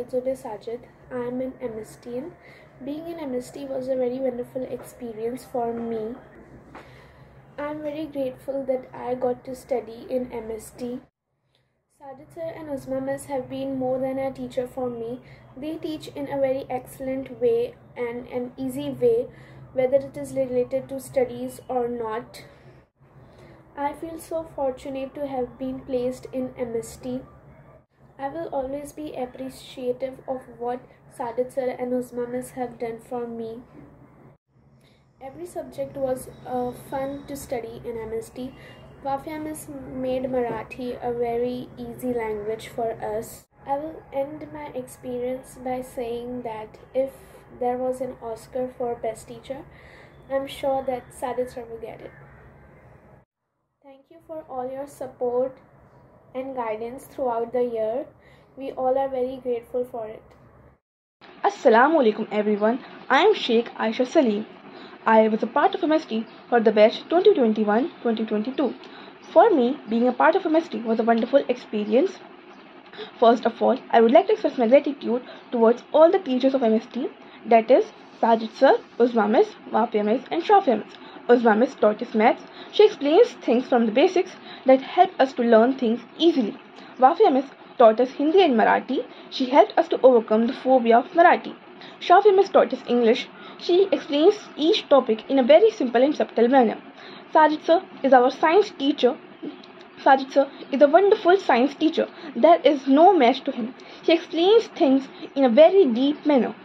Zude Sajid. I am an MST. Being in MST was a very wonderful experience for me. I am very grateful that I got to study in MST. Sajid sir and Uzma miss have been more than a teacher for me. They teach in a very excellent way and an easy way, whether it is related to studies or not. I feel so fortunate to have been placed in MST. I will always be appreciative of what Sajid sir and Uzma miss have done for me. Every subject was fun to study in MST. Wafia miss made Marathi a very easy language for us. I will end my experience by saying that if there was an Oscar for Best Teacher, I'm sure that Sajid sir will get it. Thank you for all your support and guidance throughout the year. We all are very grateful for it. Assalamu alaikum everyone. I am Sheikh Aisha Salim. I was a part of MST for the batch 2021-2022. For me, being a part of MST was a wonderful experience. First of all, I would like to express my gratitude towards all the teachers of MST, that is, Sajid sir, Uzma miss, Wafia miss and Shafia miss. Uzma miss taught us maths. She explains things from the basics that help us to learn things easily. Wafia miss taught us Hindi and Marathi. She helped us to overcome the phobia of Marathi. Shafia miss taught us English. She explains each topic in a very simple and subtle manner. Sajid sir is our science teacher. Sajid sir is a wonderful science teacher. There is no match to him. He explains things in a very deep manner.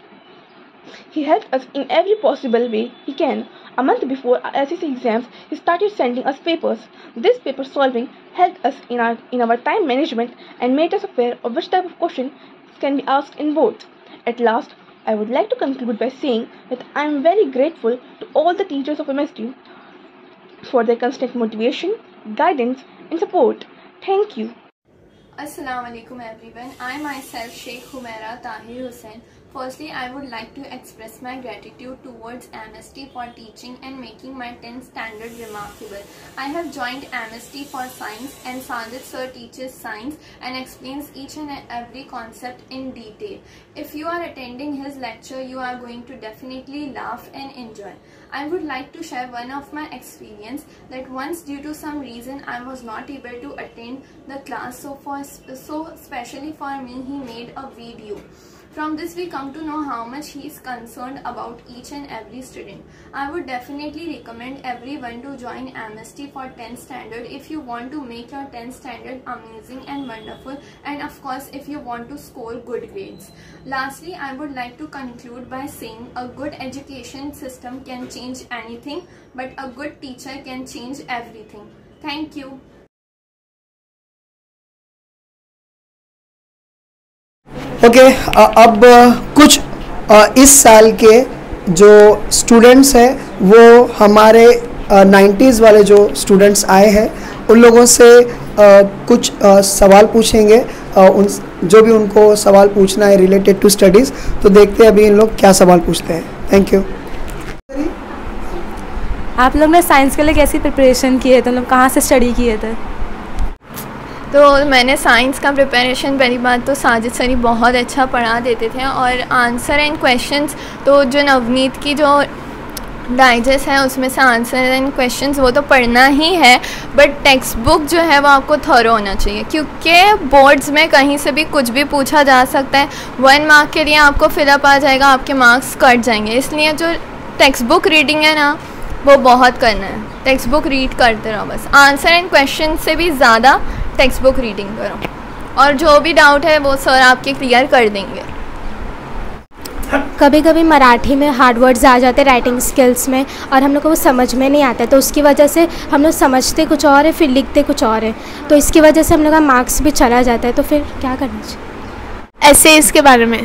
He helped us in every possible way he can. A month before our SSC exams, he started sending us papers. This paper solving helped us in our time management and made us aware of which type of question can be asked in both. At last, I would like to conclude by saying that I am very grateful to all the teachers of MST for their constant motivation, guidance and support. Thank you. Assalamu alaikum everyone. I myself Sheikh Humaira Tahir Hussain. Firstly, I would like to express my gratitude towards MST for teaching and making my 10th standard remarkable. I have joined MST for science and Sajid sir teaches science and explains each and every concept in detail. If you are attending his lecture, you are going to definitely laugh and enjoy. I would like to share one of my experience that once due to some reason I was not able to attend the class, so specially for me he made a video. From this we come to know how much he is concerned about each and every student. I would definitely recommend everyone to join MST for 10th standard if you want to make your 10th standard amazing and wonderful, and of course if you want to score good grades. Lastly, I would like to conclude by saying a good education system can change anything, but a good teacher can change everything. Thank you. Okay अब कुछ इस साल के जो students हैं वो हमारे 90s वाले जो स्टूडेंट्स आए हैं उन लोगों से कुछ सवाल पूछेंगे, उन जो भी उनको सवाल पूछना है रिलेटेड टू स्टडीज़। तो देखते हैं अभी इन लोग क्या सवाल पूछते हैं। Thank you. आप लोग ने साइंस के लिए कैसी प्रिपरेशन की है, तो मतलब कहाँ से स्टडी किए थे? तो मैंने साइंस का प्रिपरेशन, पहली बात तो साजिद सर ही बहुत अच्छा पढ़ा देते थे और आंसर एंड क्वेश्चंस तो जो नवनीत की जो डाइजेस्ट है उसमें से आंसर एंड क्वेश्चंस वो तो पढ़ना ही है, बट टेक्स्ट बुक जो है वो आपको थॉरो होना चाहिए क्योंकि बोर्ड्स में कहीं से भी कुछ भी पूछा जा सकता है। 1 मार्क के लिए आपको फिलअप आ जाएगा, आपके मार्क्स कट जाएंगे। इसलिए जो टेक्स्ट बुक रीडिंग है ना वो बहुत करना है। टेक्स्ट बुक रीड करते रहो, बस आंसर एंड क्वेश्चन से भी ज़्यादा टेक्स्ट बुक रीडिंग करो और जो भी डाउट है वो सर आपके क्लियर कर देंगे। कभी कभी मराठी में हार्ड वर्ड्स आ जाते हैं राइटिंग स्किल्स में और हम लोग को वो समझ में नहीं आता है, तो उसकी वजह से हम लोग समझते कुछ और है फिर लिखते कुछ और है, तो इसकी वजह से हम लोग का मार्क्स भी चला जाता है। तो फिर क्या करना चाहिए? ऐसे इसके बारे में,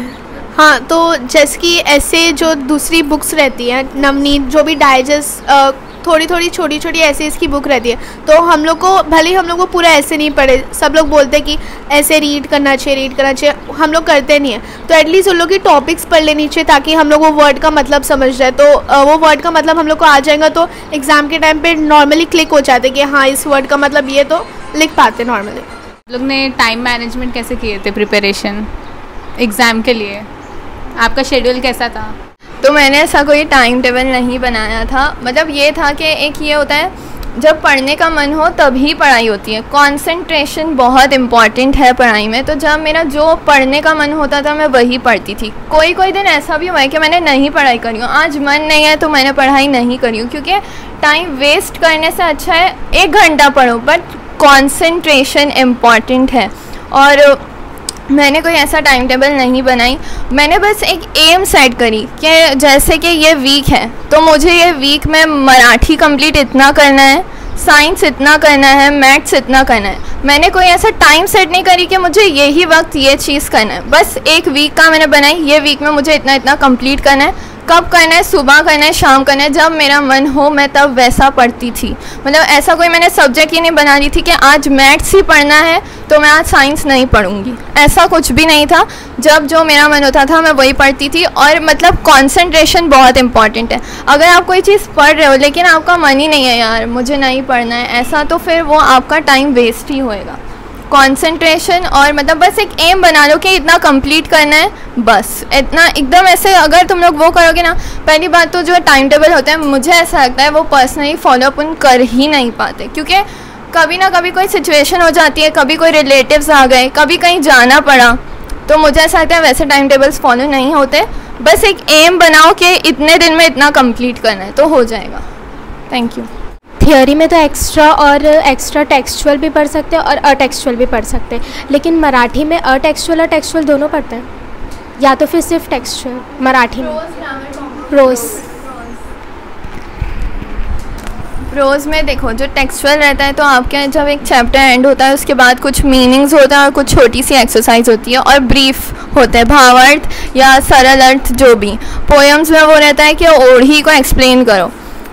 हाँ, तो जैसे कि ऐसे जो दूसरी बुक्स रहती हैं नवनीत, जो भी डाइजेस्ट थोड़ी थोड़ी छोटी छोटी ऐसे इसकी बुक रहती है, तो हम लोग को भले ही हम लोग को पूरा ऐसे नहीं पढ़े, सब लोग बोलते हैं कि ऐसे रीड करना चाहिए, हम लोग करते नहीं हैं। तो एटलीस्ट उन लोग की टॉपिक्स पढ़ लेनी चाहिए ताकि हम लोग वो वर्ड का मतलब समझ जाए। तो वो वर्ड का मतलब हम लोग को आ जाएगा तो एग्ज़ाम के टाइम पे नॉर्मली क्लिक हो जाते कि हाँ इस वर्ड का मतलब ये, तो लिख पाते नॉर्मली। लोग ने टाइम मैनेजमेंट कैसे किए थे प्रिपरेशन? एग्ज़ाम के लिए? आपका शेड्यूल कैसा था? तो मैंने ऐसा कोई टाइम टेबल नहीं बनाया था। मतलब ये था कि एक ये होता है जब पढ़ने का मन हो तभी पढ़ाई होती है। कंसंट्रेशन बहुत इम्पॉर्टेंट है पढ़ाई में। तो जब मेरा जो पढ़ने का मन होता था मैं वही पढ़ती थी। कोई कोई दिन ऐसा भी हुआ है कि मैंने नहीं पढ़ाई करी हूँ, आज मन नहीं है तो मैंने पढ़ाई नहीं करी हूँ, क्योंकि टाइम वेस्ट करने से अच्छा है 1 घंटा पढ़ो, बट कंसंट्रेशन इम्पॉर्टेंट है। और मैंने कोई ऐसा टाइम टेबल नहीं बनाई, मैंने बस एक एम सेट करी कि जैसे कि ये वीक है तो मुझे ये वीक में मराठी कंप्लीट इतना करना है, साइंस इतना करना है, मैथ्स इतना करना है। मैंने कोई ऐसा टाइम सेट नहीं करी कि मुझे यही वक्त ये चीज़ करना है, बस एक वीक का मैंने बनाई, ये वीक में मुझे इतना इतना कंप्लीट करना है। कब करना है, सुबह करना है, शाम करना है, जब मेरा मन हो मैं तब वैसा पढ़ती थी। मतलब ऐसा कोई मैंने सब्जेक्ट ही नहीं बना ली थी कि आज मैथ्स ही पढ़ना है तो मैं आज साइंस नहीं पढ़ूंगी, ऐसा कुछ भी नहीं था। जब जो मेरा मन होता था मैं वही पढ़ती थी। और मतलब कंसंट्रेशन बहुत इंपॉर्टेंट है। अगर आप कोई चीज़ पढ़ रहे हो लेकिन आपका मन ही नहीं है यार मुझे नहीं पढ़ना है ऐसा, तो फिर वो आपका टाइम वेस्ट ही होएगा। कंसंट्रेशन और मतलब बस एक एम बना लो कि इतना कंप्लीट करना है, बस इतना। एकदम ऐसे अगर तुम लोग वो करोगे ना, पहली बात तो जो टाइम टेबल होता है मुझे ऐसा लगता है वो पर्सनली फॉलो अपन कर ही नहीं पाते, क्योंकि कभी ना कभी कोई सिचुएशन हो जाती है, कभी कोई रिलेटिव्स आ गए, कभी कहीं जाना पड़ा, तो मुझे ऐसा लगता है वैसे टाइम टेबल्स फॉलो नहीं होते। बस एक एम बनाओ कि इतने दिन में इतना कंप्लीट करना है तो हो जाएगा। Thank you. थियोरी में तो एक्स्ट्रा टेक्सचुअल भी पढ़ सकते हैं और अटेक्सचुअल भी पढ़ सकते हैं, लेकिन मराठी में अटेक्सचुअल और टेक्सचुअल दोनों पढ़ते हैं, या तो फिर सिर्फ टेक्सचुअल मराठी में। प्रोज में देखो जो टेक्सचुअल रहता है तो आपके जब एक चैप्टर एंड होता है उसके बाद कुछ मीनिंग्स होता है और कुछ छोटी सी एक्सरसाइज होती है और ब्रीफ होता है, भावार्थ या सरल अर्थ जो भी। पोएम्स में वो रहता है कि ओढ़ी को एक्सप्लेन करो।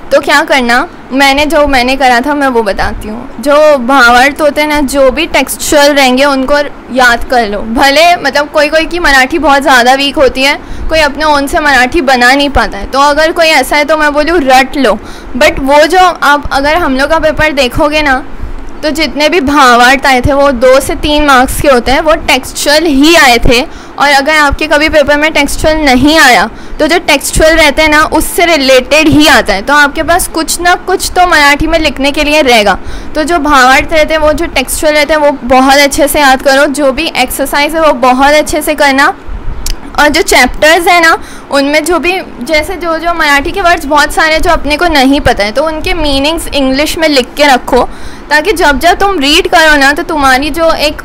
तो क्या करना, मैंने करा था मैं वो बताती हूँ। जो भावार्थ होते हैं ना, जो भी टेक्सचुअल रहेंगे उनको याद कर लो। भले मतलब कोई की मराठी बहुत ज़्यादा वीक होती है, कोई अपने ओन से मराठी बना नहीं पाता है, तो अगर कोई ऐसा है तो मैं बोलूँ रट लो। बट वो जो आप अगर हम लोग का पेपर देखोगे ना, तो जितने भी भावार्थ आए थे वो 2 से 3 मार्क्स के होते हैं, वो टेक्सचुअल ही आए थे। और अगर आपके कभी पेपर में टेक्सचुअल नहीं आया तो जो टेक्सचुअल रहते हैं ना उससे रिलेटेड ही आता है, तो आपके पास कुछ ना कुछ तो मराठी में लिखने के लिए रहेगा। तो जो भावार्थ रहते हैं वो जो टेक्सचुअल रहते हैं वो बहुत अच्छे से याद करो, जो भी एक्सरसाइज है वो बहुत अच्छे से करना। और जो चैप्टर्स हैं ना उनमें जो भी जैसे जो मराठी के वर्ड्स बहुत सारे जो अपने को नहीं पता है तो उनके मीनिंग्स इंग्लिश में लिख के रखो, ताकि जब तुम रीड करो ना तो तुम्हारी जो एक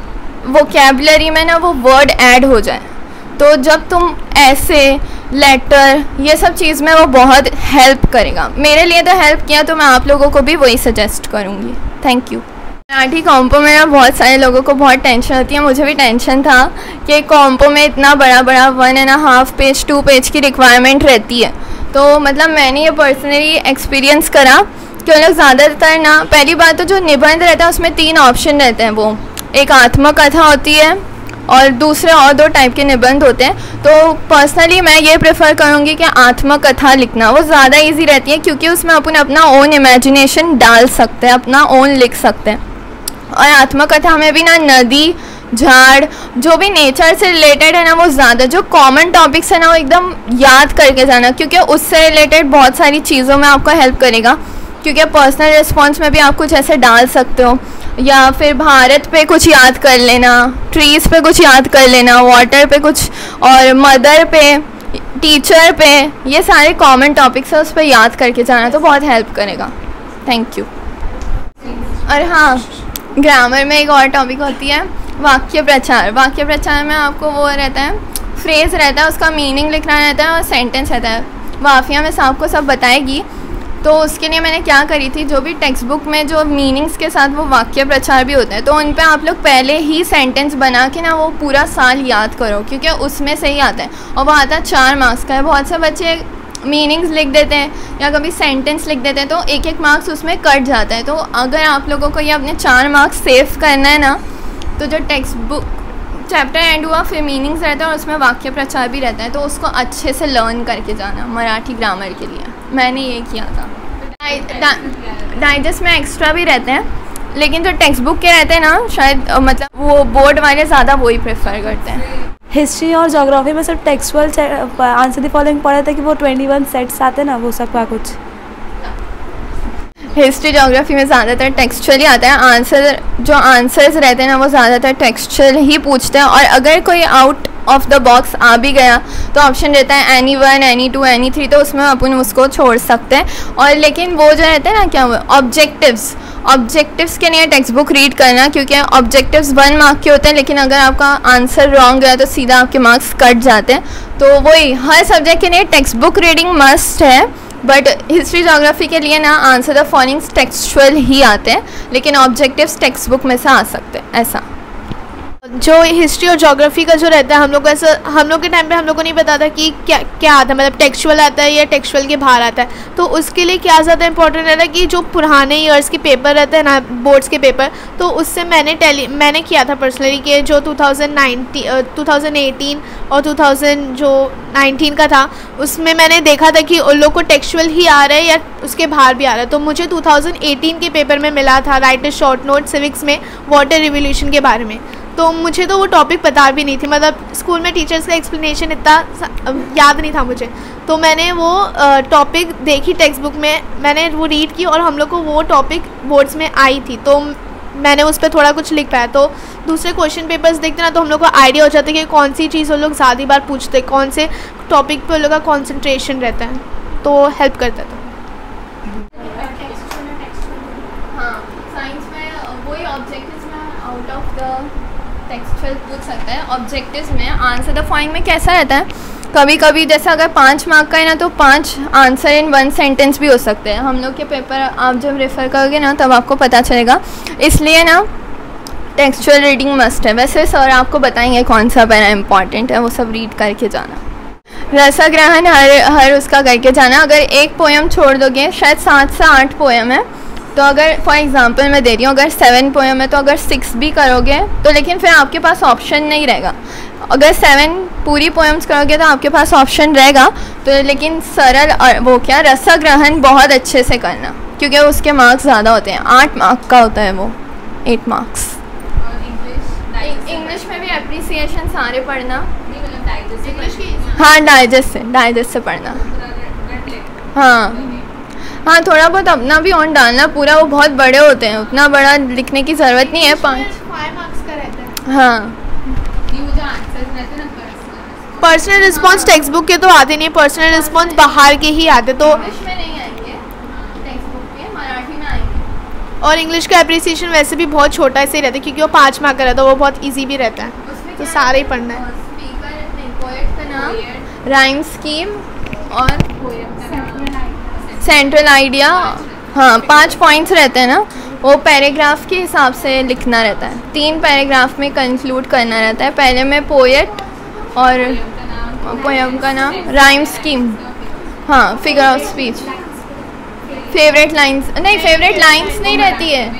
वोकैबुलरी में ना वो वर्ड ऐड हो जाए। तो जब तुम ऐसे लेटर ये सब चीज़ में वो बहुत हेल्प करेगा। मेरे लिए तो हेल्प किया, तो मैं आप लोगों को भी वही सजेस्ट करूँगी। Thank you. मराठी कॉम्पो में ना बहुत सारे लोगों को बहुत टेंशन होती है, मुझे भी टेंशन था कि कॉम्पो में इतना बड़ा 1.5 पेज 2 पेज की रिक्वायरमेंट रहती है। तो मतलब मैंने ये पर्सनली एक्सपीरियंस करा कि लोग ज़्यादातर ना, पहली बात तो जो निबंध रहता है उसमें 3 ऑप्शन रहते हैं, वो एक आत्मकथा होती है और दूसरे और 2 टाइप के निबंध होते हैं। तो पर्सनली मैं ये प्रेफर करूँगी कि आत्मकथा लिखना वो ज़्यादा इजी रहती है, क्योंकि उसमें अपन अपना ओन इमेजिनेशन डाल सकते हैं, अपना ओन लिख सकते हैं। और आत्मकथा में भी ना नदी, झाड़, जो भी नेचर से रिलेटेड है ना वो ज़्यादा, जो कॉमन टॉपिक्स है ना वो एकदम याद करके जाना, क्योंकि उससे रिलेटेड बहुत सारी चीज़ों में आपको हेल्प करेगा। क्योंकि पर्सनल रिस्पॉन्स में भी आप कुछ ऐसे डाल सकते हो, या फिर भारत पे कुछ याद कर लेना, ट्रीज़ पे कुछ याद कर लेना, वाटर पे कुछ, और मदर पे, टीचर पे, ये सारे कॉमन टॉपिक्स है उस पर याद करके जाना तो बहुत हेल्प करेगा। Thank you. और हाँ, ग्रामर में एक और टॉपिक होती है वाक्य प्रचार। वाक्य प्रचार में आपको वो रहता है, फ्रेज़ रहता है, उसका मीनिंग लिखना रहता है और सेंटेंस रहता है। वाफिया में आपको सब बताएगी। तो उसके लिए मैंने क्या करी थी, जो भी टेक्स्ट बुक में जो मीनिंग्स के साथ वो वाक्य प्रचार भी होता है, तो उन पे आप लोग पहले ही सेंटेंस बना के ना वो पूरा साल याद करो, क्योंकि उसमें से ही आता है और वो आता है 4 मार्क्स का है। बहुत से बच्चे मीनिंग्स लिख देते हैं या कभी सेंटेंस लिख देते हैं, तो 1-1 मार्क्स उसमें कट जाता है। तो अगर आप लोगों को ये अपने 4 मार्क्स सेव करना है ना, तो जो टेक्स्ट बुक चैप्टर एंड हुआ फिर मीनिंग्स रहता है और उसमें वाक्य प्रचार भी रहता है, तो उसको अच्छे से लर्न करके जाना मराठी ग्रामर के लिए। मैंने ये किया था। डाइजेस्ट में एक्स्ट्रा भी रहते हैं, लेकिन जो टेक्स्ट बुक के रहते हैं ना शायद मतलब वो बोर्ड वाले ज़्यादा वही प्रेफर करते हैं। हिस्ट्री और जोग्राफी में सिर्फ टेक्सुअल आंसर द फॉलोइंग पढ़ा था कि वो 21 सेट्स आते हैं ना, वो सब का कुछ। हिस्ट्री जोग्राफी में ज़्यादातर टेक्सचुअल ही आता है, जो आंसर्स रहते हैं ना वो ज़्यादातर टेक्सचुअल ही पूछते हैं। और अगर कोई आउट ऑफ द बॉक्स आ भी गया तो ऑप्शन रहता है एनी 1, एनी 2, एनी 3, तो उसमें अपन उसको छोड़ सकते हैं। और लेकिन वो जो रहते हैं ना, क्या वो ऑब्जेक्टिव्स के लिए टेक्स्ट बुक रीड करना, क्योंकि ऑब्जेक्टिव्स 1 मार्क के होते हैं, लेकिन अगर आपका आंसर रॉन्ग गया तो सीधा आपके मार्क्स कट जाते हैं। तो वही हर सब्जेक्ट के लिए टेक्स्ट बुक रीडिंग मस्ट है, बट हिस्ट्री जोग्राफी के लिए ना आंसर द फॉलोइंग टेक्सचुअल ही आते हैं, लेकिन ऑब्जेक्टिव्स टेक्स्ट बुक में से आ सकते हैं ऐसा। जो हिस्ट्री और ज्योग्राफी का जो रहता है, हम लोग के टाइम पे हम लोग को नहीं पता था कि क्या आता है, मतलब टेक्सचुअल आता है या टेक्सचुअल के बाहर आता है। तो उसके लिए क्या ज़्यादा इंपॉर्टेंट रहता है कि जो पुराने ईयर्स के पेपर रहते हैं ना, बोर्ड्स के पेपर, तो उससे मैंने किया था पर्सनली कि जो 2018 और 2019 का था, उसमें मैंने देखा था कि उन लोग को टेक्सचुअल ही आ रहा है या उसके बाहर भी आ रहा है। तो मुझे 2018 के पेपर में मिला था right a short note civics में वाटर रिवोल्यूशन के बारे में। तो मुझे तो वो टॉपिक पता भी नहीं थी, मतलब स्कूल में टीचर्स का एक्सप्लेनेशन इतना याद नहीं था मुझे। तो मैंने वो टॉपिक देखी टेक्स्ट बुक में, मैंने वो रीड की और हम लोग को वो टॉपिक बोर्ड्स में आई थी, तो मैंने उस पर थोड़ा कुछ लिख पाया। तो दूसरे क्वेश्चन पेपर्स देखते ना, तो हम लोग को आइडिया हो जाता है कि कौन सी चीज़ वो लोग ज़्यादा बार पूछते, कौन से टॉपिक पे उन लोग का कॉन्सेंट्रेशन रहता है, तो हेल्प करता था। हाँ, साइंस में वही ऑब्जेक्टिव्स में आउट ऑफ द टेक्सचुअल पूछ सकता है। ऑब्जेक्टिव्स में आंसर द फॉलोइंग में कैसा रहता है, कभी कभी जैसे अगर 5 मार्क का है ना, तो 5 आंसर इन 1 सेंटेंस भी हो सकते हैं। हम लोग के पेपर आप जब रेफ़र करोगे ना तब आपको पता चलेगा, इसलिए ना टेक्सचुअल रीडिंग मस्ट है। वैसे सर आपको बताएंगे कौन सा पैरा इंपॉर्टेंट है, वो सब रीड करके जाना। रसग्रहण हर उसका करके जाना। अगर एक पोएम छोड़ दोगे, शायद 7 से 8 पोएम है, तो अगर फॉर एग्जांपल मैं दे रही हूँ, अगर 7 पोएम है तो अगर 6 भी करोगे तो लेकिन फिर आपके पास ऑप्शन नहीं रहेगा। अगर 7 पूरी पोएम्स करोगे तो आपके पास ऑप्शन रहेगा, तो लेकिन सरल वो क्या रसग्रहण बहुत अच्छे से करना, क्योंकि उसके मार्क्स ज़्यादा होते हैं। 8 मार्क का होता है वो, 8 मार्क्स। इंग्लिश में भी एप्रिसिएशन सारे पढ़ना, हाँ डाइजेस्ट से पढ़ना। हाँ थोड़ा बहुत अपना भी ऑन डालना, पूरा वो बहुत बड़े होते हैं, उतना बड़ा लिखने की ज़रूरत नहीं है। 5 मार्क्स का रहता है। हाँ, पर्सनल रिस्पॉन्स टेक्स्ट बुक के तो आते नहीं, पर्सनल रिस्पॉन्स बाहर के ही आते, तो इंग्लिश में नहीं आएंगे, टेक्स्ट बुक के मराठी में आएंगे। और इंग्लिश का एप्रिसिएशन वैसे भी बहुत छोटा से ही रहता है, क्योंकि वो 5 मार्क का रहता है, वो बहुत इजी भी रहता है, तो सारे ही पढ़ना है। पोएट का नाम, राइम स्कीम और सेंट्रल आइडिया। हाँ 5 पॉइंट्स रहते हैं ना, वो पैराग्राफ के हिसाब से लिखना रहता है। 3 पैराग्राफ में कंक्लूड करना रहता है। पहले में पोएट और पोएम का नाम, राइम स्कीम, हाँ figure of speech, favourite lines नहीं रहती है।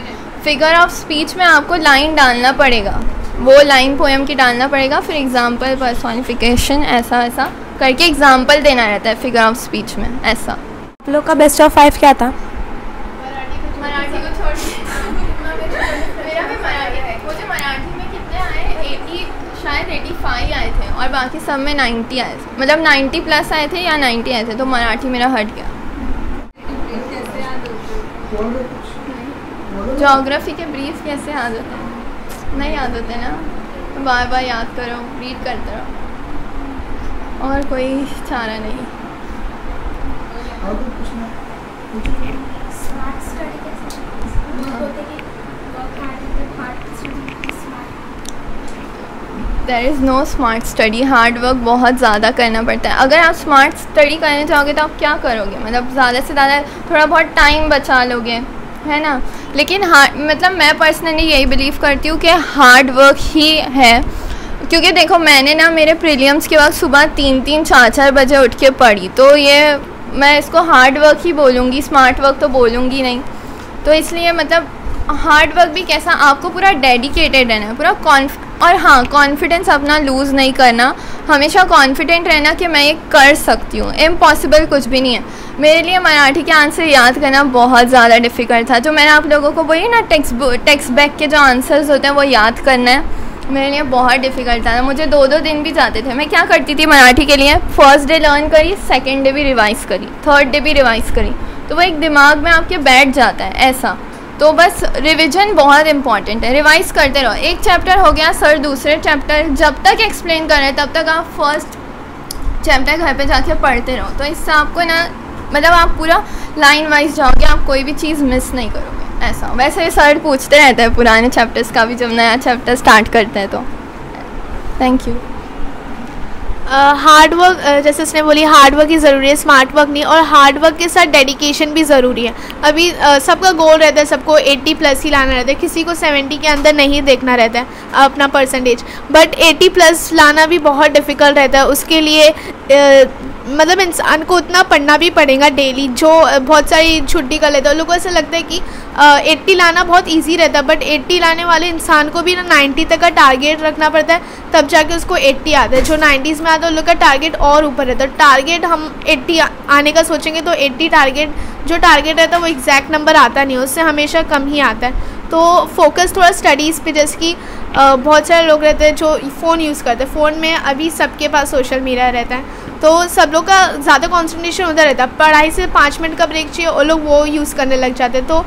फिगर ऑफ स्पीच में आपको लाइन डालना पड़ेगा, वो लाइन पोएम की डालना पड़ेगा, फिर एग्जाम्पल, पर्सोनिफिकेशन, ऐसा ऐसा करके एग्जाम्पल देना रहता है फिगर ऑफ स्पीच में। ऐसा आप लोग का बेस्ट ऑफ 5 क्या था? मराठी को छोड़ मेरा भी मराठी है। मुझे मराठी में कितने आए, 80 शायद 85 आए थे, और बाकी सब में 90 आए थे, मतलब 90 प्लस आए थे या 90 आए थे, तो मराठी मेरा हट गया। ज्योग्राफी के ब्रीफ कैसे याद होते हैं? नहीं याद होते ना, तो बार बार याद करो, रीड करते रहो, और कोई चारा नहीं। There is no smart study, hard work बहुत ज़्यादा करना पड़ता है। अगर आप स्मार्ट स्टडी करना चाहोगे तो आप क्या करोगे, मतलब ज़्यादा से ज़्यादा थोड़ा बहुत टाइम बचा लोगे, है ना। लेकिन मतलब मैं पर्सनली यही बिलीव करती हूँ कि हार्ड वर्क ही है, क्योंकि देखो मैंने ना मेरे प्रीलिम्स के वक्त सुबह 3-3, 4-4 बजे उठ के पढ़ी, तो ये मैं इसको हार्ड वर्क ही बोलूँगी, स्मार्ट वर्क तो बोलूँगी नहीं। तो इसलिए मतलब हार्ड वर्क भी कैसा, आपको पूरा डेडिकेटेड रहना है, पूरा और हाँ कॉन्फिडेंस अपना लूज़ नहीं करना, हमेशा कॉन्फिडेंट रहना कि मैं ये कर सकती हूँ। इम्पॉसिबल कुछ भी नहीं है। मेरे लिए मराठी के आंसर याद करना बहुत ज़्यादा डिफ़िकल्ट था। जो मैंने आप लोगों को बोली ना, टेक्स्ट बैक के जो आंसर्स होते हैं वो याद करना है, मेरे लिए बहुत डिफ़िकल्ट था, मुझे 2-2 दिन भी जाते थे। मैं क्या करती थी मराठी के लिए, फर्स्ट डे लर्न करी, सेकंड डे भी रिवाइज़ करी, थर्ड डे भी रिवाइज़ करी, तो वो एक दिमाग में आपके बैठ जाता है ऐसा। तो बस रिवीजन बहुत इंपॉर्टेंट है, रिवाइज़ करते रहो। एक चैप्टर हो गया, सर दूसरे चैप्टर जब तक एक्सप्लेन कर रहे हैं तब तक आप फर्स्ट चैप्टर घर पे जाके पढ़ते रहो। तो इससे आपको ना मतलब आप पूरा लाइन वाइज जाओगे, आप कोई भी चीज़ मिस नहीं करोगे ऐसा। वैसे सर पूछते रहते हैं पुराने चैप्टर्स का भी जब नया चैप्टर स्टार्ट करते हैं तो। Thank you. हार्ड वर्क, जैसे उसने बोली हार्ड वर्क ही ज़रूरी है, स्मार्ट वर्क नहीं, और हार्ड वर्क के साथ डेडिकेशन भी ज़रूरी है। अभी सबका गोल रहता है, सबको 80+ ही लाना रहता है, किसी को 70 के अंदर नहीं देखना रहता है अपना परसेंटेज, बट 80+ लाना भी बहुत डिफ़िकल्ट रहता है। उसके लिए मतलब इंसान को उतना पढ़ना भी पड़ेगा डेली, जो बहुत सारी छुट्टी कर लेते हैं। लोगों को ऐसा लगता है कि 80 लाना बहुत इजी रहता है, बट 80 लाने वाले इंसान को भी ना 90 तक का टारगेट रखना पड़ता है, तब जाके उसको 80 आता है। जो 90s में आता है उन लोग का टारगेट और ऊपर रहता है। टारगेट हम 80 आने का सोचेंगे तो 80 जो टारगेट रहता है वो एग्जैक्ट नंबर आता नहीं है, उससे हमेशा कम ही आता है। तो फोकस थोड़ा स्टडीज़ पे, जैसे कि बहुत सारे लोग रहते हैं जो फ़ोन यूज़ करते हैं, फ़ोन में अभी सबके पास सोशल मीडिया रहता है, तो सब लोग का ज़्यादा कंसंट्रेशन उधर रहता है। पढ़ाई से 5 मिनट का ब्रेक चाहिए और लोग वो यूज़ करने लग जाते हैं। तो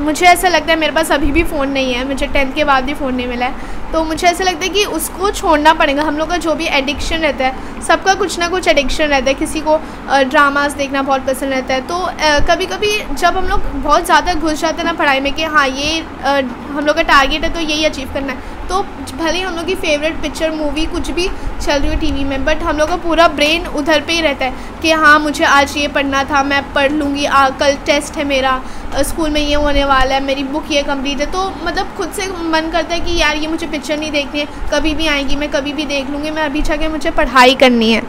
मुझे ऐसा लगता है, मेरे पास अभी भी फ़ोन नहीं है, मुझे 10th के बाद भी फ़ोन नहीं मिला है, तो मुझे ऐसा लगता है कि उसको छोड़ना पड़ेगा। हम लोग का जो भी एडिक्शन रहता है, सबका कुछ ना कुछ एडिक्शन रहता है, किसी को ड्रामास देखना बहुत पसंद रहता है। तो कभी कभी जब हम लोग बहुत ज़्यादा घुस जाते हैं ना पढ़ाई में कि हाँ ये हम लोग का टारगेट है तो यही अचीव करना है, तो भले ही हम लोग की फेवरेट पिक्चर मूवी कुछ भी चल रही हो टीवी में, बट हम लोग का पूरा ब्रेन उधर पे ही रहता है कि हाँ मुझे आज ये पढ़ना था, मैं पढ़ लूँगी, कल टेस्ट है मेरा, स्कूल में ये होने वाला है, मेरी बुक ये कंप्लीट है। तो मतलब खुद से मन करता है कि यार ये मुझे पिक्चर नहीं देखनी है, कभी भी आएगी, मैं कभी भी देख लूँगी, मैं अभी जाके मुझे पढ़ाई करनी है।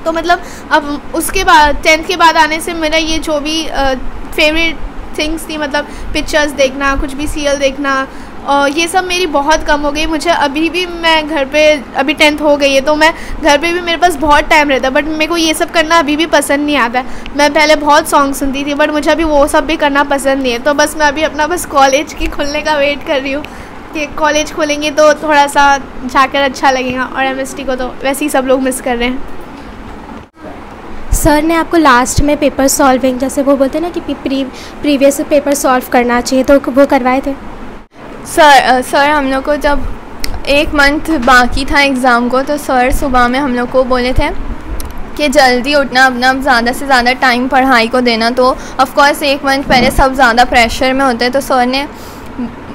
तो मतलब अब उसके बाद 10th के बाद आने से मेरा ये जो भी फेवरेट थिंग्स थी, मतलब पिक्चर्स देखना, कुछ भी सीरियल देखना, और ये सब मेरी बहुत कम हो गई। मुझे अभी भी, मैं घर पे अभी 10th हो गई है तो मैं घर पे भी मेरे पास बहुत टाइम रहता है, बट मेरे को ये सब करना अभी भी पसंद नहीं आता है। मैं पहले बहुत सॉन्ग सुनती थी, बट मुझे अभी वो सब भी करना पसंद नहीं है। तो बस मैं अभी अपना बस कॉलेज की खुलने का वेट कर रही हूँ कि कॉलेज खुलेंगे तो थोड़ा सा जाकर अच्छा लगेगा, और MST को तो वैसे ही सब लोग मिस कर रहे हैं। सर ने आपको लास्ट में पेपर सॉल्विंग, जैसे वो बोलते हैं ना कि प्रीवियस पेपर सॉल्व करना चाहिए, तो वो करवाए थे? सर हम लोग को जब 1 मंथ बाकी था एग्ज़ाम को, तो सर सुबह में हम लोग को बोले थे कि जल्दी उठना, अपना ज़्यादा से ज़्यादा टाइम पढ़ाई को देना। तो ऑफ़ कोर्स 1 मंथ पहले सब ज़्यादा प्रेशर में होते हैं, तो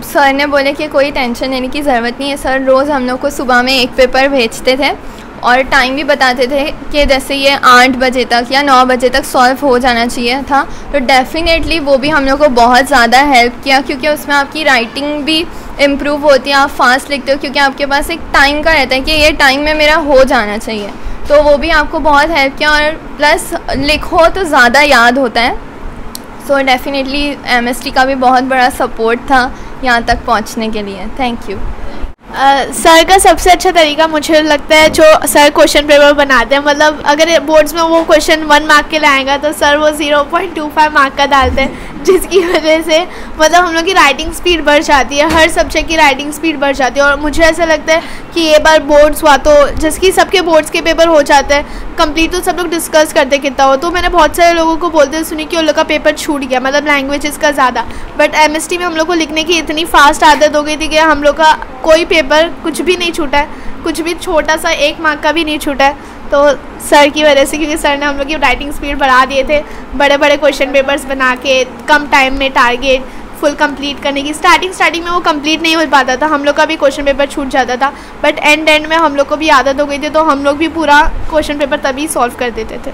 सर ने बोले कि कोई टेंशन लेने की ज़रूरत नहीं है। सर रोज़ हम लोग को सुबह में एक पेपर भेजते थे और टाइम भी बताते थे कि जैसे ये 8 बजे तक या 9 बजे तक सॉल्व हो जाना चाहिए था। तो डेफ़िनेटली वो भी हम लोग को बहुत ज़्यादा हेल्प किया, क्योंकि उसमें आपकी राइटिंग भी इम्प्रूव होती है, आप फास्ट लिखते हो, क्योंकि आपके पास एक टाइम का रहता है कि ये टाइम में मेरा हो जाना चाहिए। तो वो भी आपको बहुत हेल्प किया, और प्लस लिखो तो ज़्यादा याद होता है। सो डेफ़िनेटली MST का भी बहुत बड़ा सपोर्ट था यहाँ तक पहुँचने के लिए। Thank you. सर का सबसे अच्छा तरीका मुझे लगता है, जो सर क्वेश्चन पेपर बनाते हैं, मतलब अगर बोर्ड्स में वो क्वेश्चन 1 मार्क के लाएगा तो सर वो 0.25 मार्क का डालते हैं, जिसकी वजह से मतलब हम लोग की राइटिंग स्पीड बढ़ जाती है, हर सब्जेक्ट की राइटिंग स्पीड बढ़ जाती है। और मुझे ऐसा लगता है कि ये बार बोर्ड्स हुआ तो जैसे कि सबके बोर्ड्स के पेपर हो जाते हैं कंप्लीट, तो सब लोग डिस्कस करते कितना हो। तो मैंने बहुत सारे लोगों को बोलते सुनी कि उन लोग का पेपर छूट गया, मतलब लैंग्वेजेस का ज़्यादा, बट MST में हम लोग को लिखने की इतनी फास्ट आदत हो गई थी कि हम लोग का कोई पेपर कुछ भी नहीं छूटा है, कुछ भी छोटा सा 1 मार्क का भी नहीं छूटा है। तो सर की वजह से, क्योंकि सर ने हम लोग की राइटिंग स्पीड बढ़ा दिए थे, बड़े बड़े क्वेश्चन पेपर्स बना के कम टाइम में टारगेट फुल कंप्लीट करने की। स्टार्टिंग में वो कंप्लीट नहीं हो पाता था, हम लोग का भी क्वेश्चन पेपर छूट जाता था, बट एंड में हम लोग को भी आदत हो गई थी, तो हम लोग भी पूरा क्वेश्चन पेपर तभी सॉल्व कर देते थे।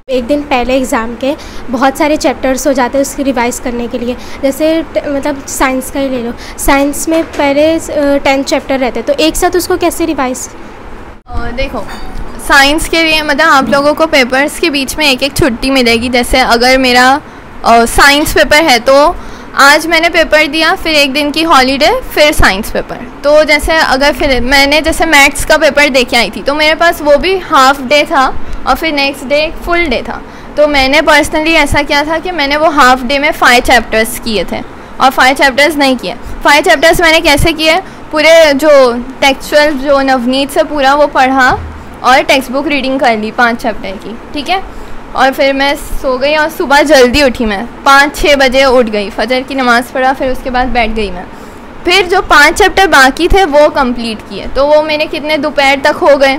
एक दिन पहले एग्ज़ाम के बहुत सारे चैप्टर्स हो जाते हैं उसकी रिवाइज़ करने के लिए, जैसे मतलब साइंस का ही ले लो, साइंस में पहले 10 चैप्टर रहते, तो एक साथ उसको कैसे रिवाइज़? देखो साइंस के लिए मतलब आप लोगों को पेपर्स के बीच में एक छुट्टी मिलेगी। जैसे अगर मेरा साइंस पेपर है तो आज मैंने पेपर दिया, फिर 1 दिन की हॉलीडे, फिर साइंस पेपर। तो जैसे अगर फिर मैंने जैसे मैथ्स का पेपर दे के आई थी, तो मेरे पास वो भी हाफ डे था और फिर नेक्स्ट डे फुल डे था। तो मैंने पर्सनली ऐसा किया था कि मैंने वो हाफ डे में 5 चैप्टर्स किए थे और 5 चैप्टर्स नहीं किए। 5 चैप्टर्स मैंने कैसे किए, पूरे जो टेक्सचुअल जो नवनीत से पूरा वो पढ़ा और टेक्स्ट बुक रीडिंग कर ली 5 चैप्टर की, ठीक है। और फिर मैं सो गई और सुबह जल्दी उठी, मैं 5-6 बजे उठ गई, फजर की नमाज़ पढ़ा, फिर उसके बाद बैठ गई मैं। फिर जो 5 चैप्टर बाकी थे वो कंप्लीट किए, तो वो मेरे कितने दोपहर तक हो गए।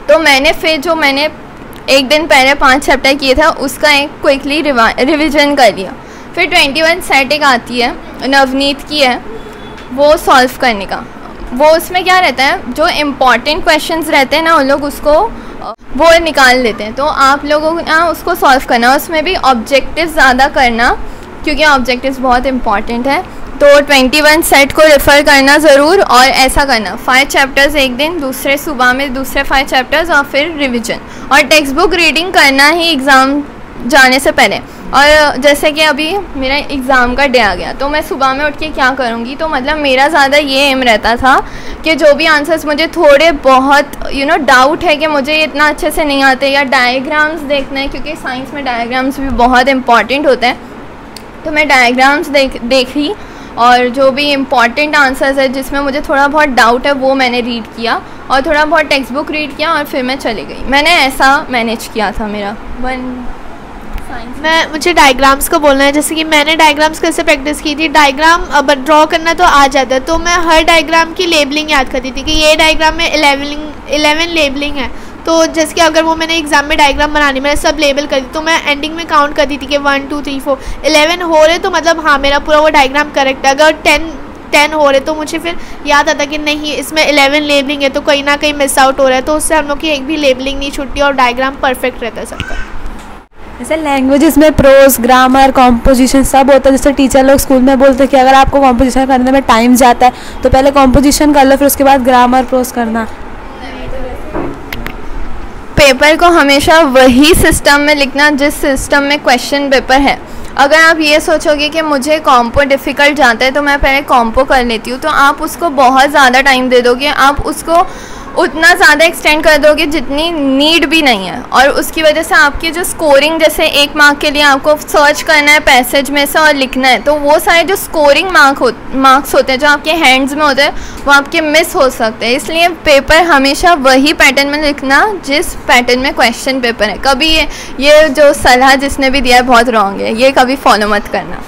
तो मैंने फिर जो मैंने एक दिन पहले 5 चैप्टर किए थे उसका एक क्विकली रिविज़न कर लिया। फिर 21 सेट एक आती है नवनीत की है, वो सॉल्व करने का। वो उसमें क्या रहता है, जो इम्पॉर्टेंट क्वेश्चंस रहते हैं ना उन लोग उसको वो निकाल लेते हैं, तो आप लोगों को ना उसको सॉल्व करना, उसमें भी ऑब्जेक्टिव ज़्यादा करना क्योंकि ऑब्जेक्टिव्स बहुत इंपॉर्टेंट है। तो 21 सेट को रेफ़र करना ज़रूर और ऐसा करना 5 चैप्टर्स एक दिन, दूसरे सुबह में दूसरे 5 चैप्टर्स और फिर रिविज़न, और टेक्स्ट बुक रीडिंग करना ही एग्ज़ाम जाने से पहले। और जैसे कि अभी मेरा एग्ज़ाम का डे आ गया तो मैं सुबह में उठ के क्या करूँगी, तो मतलब मेरा ज़्यादा ये एम रहता था कि जो भी आंसर्स मुझे थोड़े बहुत डाउट है कि मुझे इतना अच्छे से नहीं आते या डायग्राम्स देखना है, क्योंकि साइंस में डायग्राम्स भी बहुत इंपॉर्टेंट होते हैं, तो मैं डायग्राम्स देखी और जो भी इम्पॉर्टेंट आंसर्स है जिसमें मुझे थोड़ा बहुत डाउट है वो मैंने रीड किया और थोड़ा बहुत टेक्स्ट बुक रीड किया और फिर मैं चली गई। मैंने ऐसा मैनेज किया था मेरा मुझे डायग्राम्स को बोलना है। जैसे कि मैंने डायग्राम्स कैसे प्रैक्टिस की थी, डायग्राम अब ड्रॉ करना तो आ जाता है, तो मैं हर डायग्राम की लेबलिंग याद करती थी कि ये डायग्राम में 11 लेबलिंग है, तो जैसे कि अगर वो मैंने एग्जाम में डायग्राम बनानी मैंने सब लेबल कर दी, तो मैं एंडिंग में काउंट करती थी कि 1 2 3 4 11 हो रहे, तो मतलब हाँ मेरा पूरा वो डायग्राम करेक्ट है। अगर 10 हो रहे तो मुझे फिर याद आता कि नहीं इसमें 11 लेबलिंग है तो कहीं ना कहीं मिस आउट हो रहा है, तो उससे हम लोग की एक भी लेबलिंग नहीं छूटती और डायग्राम परफेक्ट रहता है सबका। जैसे लैंग्वेजेस में प्रोज, ग्रामर, कॉम्पोजिशन सब होता है। जैसे टीचर लोग स्कूल में बोलते हैं कि अगर आपको कॉम्पोजिशन करने में टाइम जाता है तो पहले कॉम्पोजिशन कर लो, फिर उसके बाद ग्रामर, प्रोज करना। पेपर को हमेशा वही सिस्टम में लिखना जिस सिस्टम में क्वेश्चन पेपर है। अगर आप ये सोचोगे कि मुझे कॉम्पो डिफ़िकल्ट जाता है तो मैं पहले कॉम्पो कर लेती हूँ, तो आप उसको बहुत ज़्यादा टाइम दे दोगे, आप उसको उतना ज़्यादा एक्सटेंड कर दोगे जितनी नीड भी नहीं है, और उसकी वजह से आपकी जो स्कोरिंग, जैसे 1 मार्क के लिए आपको सर्च करना है पैसेज में से और लिखना है, तो वो सारे जो स्कोरिंग मार्क्स होते हैं जो आपके हैंड्स में होते हैं वो आपके मिस हो सकते हैं। इसलिए पेपर हमेशा वही पैटर्न में लिखना जिस पैटर्न में क्वेश्चन पेपर है। कभी ये जो सलाह जिसने भी दिया है बहुत रॉन्ग है, ये कभी फॉलो मत करना।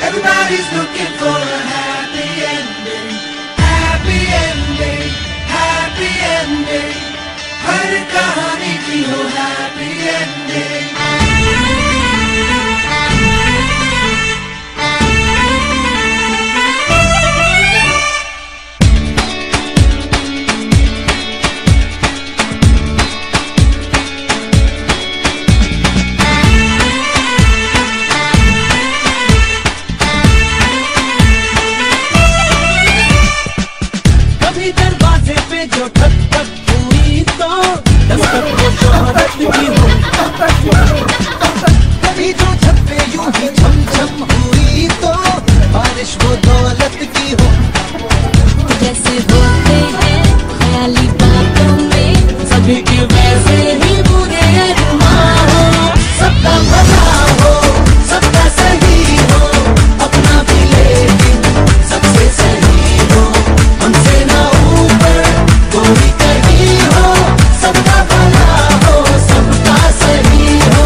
Everybody's looking for a happy ending. Happy ending, happy ending. हर कहानी की हो happy ending. जो ठक ठक हुई तो दस्तक वो शोहरत की हो, कभी जो छत पे यूं ही छम छम हुई तो बारिश वो दौलत की हो। जैसे होते हैं ख्याली बातों में सभी के वैसे ही बुरे अरमान हो, सबका भला हो सबका सही हो, अपना भी लेकिन सबसे सही हो, हमसे ना ऊपर कोई कहीं हो, सबका भला हो सबका सही हो,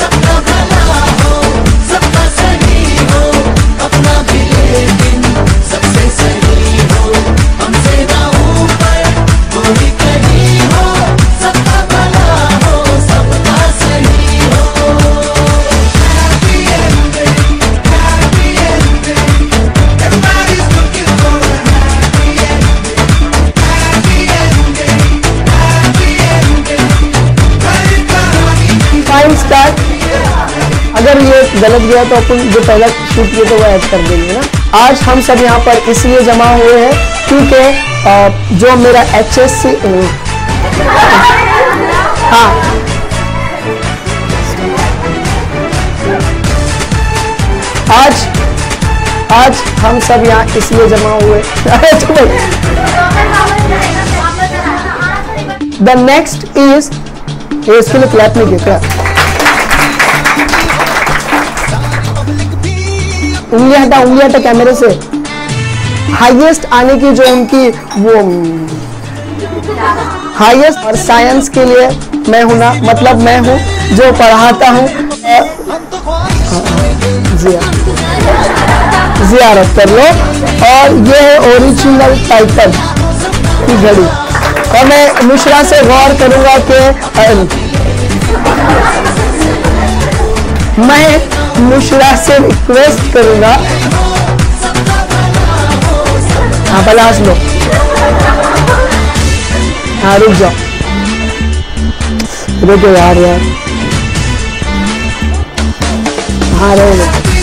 सबका भला हो सबका सही हो, अपना भी लेकिन सबसे सही हो, हमसे ना ऊपर कोई कहीं हो, सबका भला हो सबका सही हो। Happy ending, happy ending, everybody's looking for a happy ending. Happy ending, happy ending, हर कहानी फाइन स्टार्ट। अगर ये गलत गया तो अपन जो पहला शूट किए तो वो ऐड कर देंगे ना। आज हम सब यहाँ पर इसलिए जमा हुए हैं क्योंकि जो मेरा HSC हाँ आज हम सब यहाँ इसलिए जमा हुए। द नेक्स्ट इज, इसके लिए क्लैप नहीं किया, उंगली हटा कैमरे से। हाईएस्ट आने की जो उनकी वो हाईएस्ट, और साइंस के लिए मैं हूं ना, मतलब मैं हूं जो पढ़ाता हूं। जियारत कर लो। और ये है ओरिजिनल टाइटल की घड़ी। और मैं मुशरा से गौर करूंगा कि मैं मुशरा से रिक्वेस्ट करूंगा, हाँ पलाश लो, हाँ रुक जाओ, रुको यार, हाँ रहे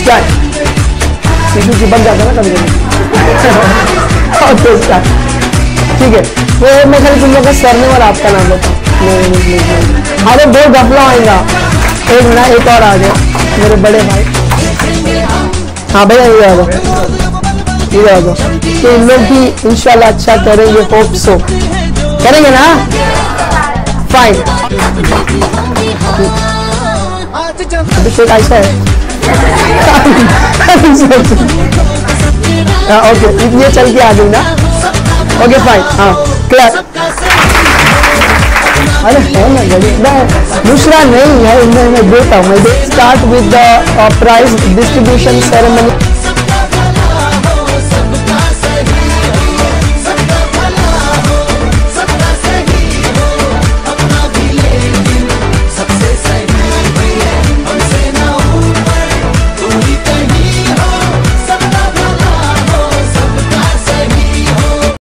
स्टार्ट, क्योंकि बन जाता है ना कभी कभी। ओके स्टार्ट, ठीक है। वो मैं खाली तुम लोग का सरनेम और आपका नाम लेता हूँ। अरे दो गफला आएगा, एक मिनट, एक और आ गया मेरे बड़े भाई। हाँ भैया ये आ जाओ, ये आ जाओ। तो इन लोग भी इंशाल्लाह अच्छा करेंगे, होप सो करेंगे ना। फाइन, अभिषेक ऐसा है। ओके, ये चल के आ गई ना। ओके फाइन, हाँ क्लियर। अरे है ना घड़ी, मुशरा नहीं है, मैं देता हूँ। मैं start with the prize distribution ceremony.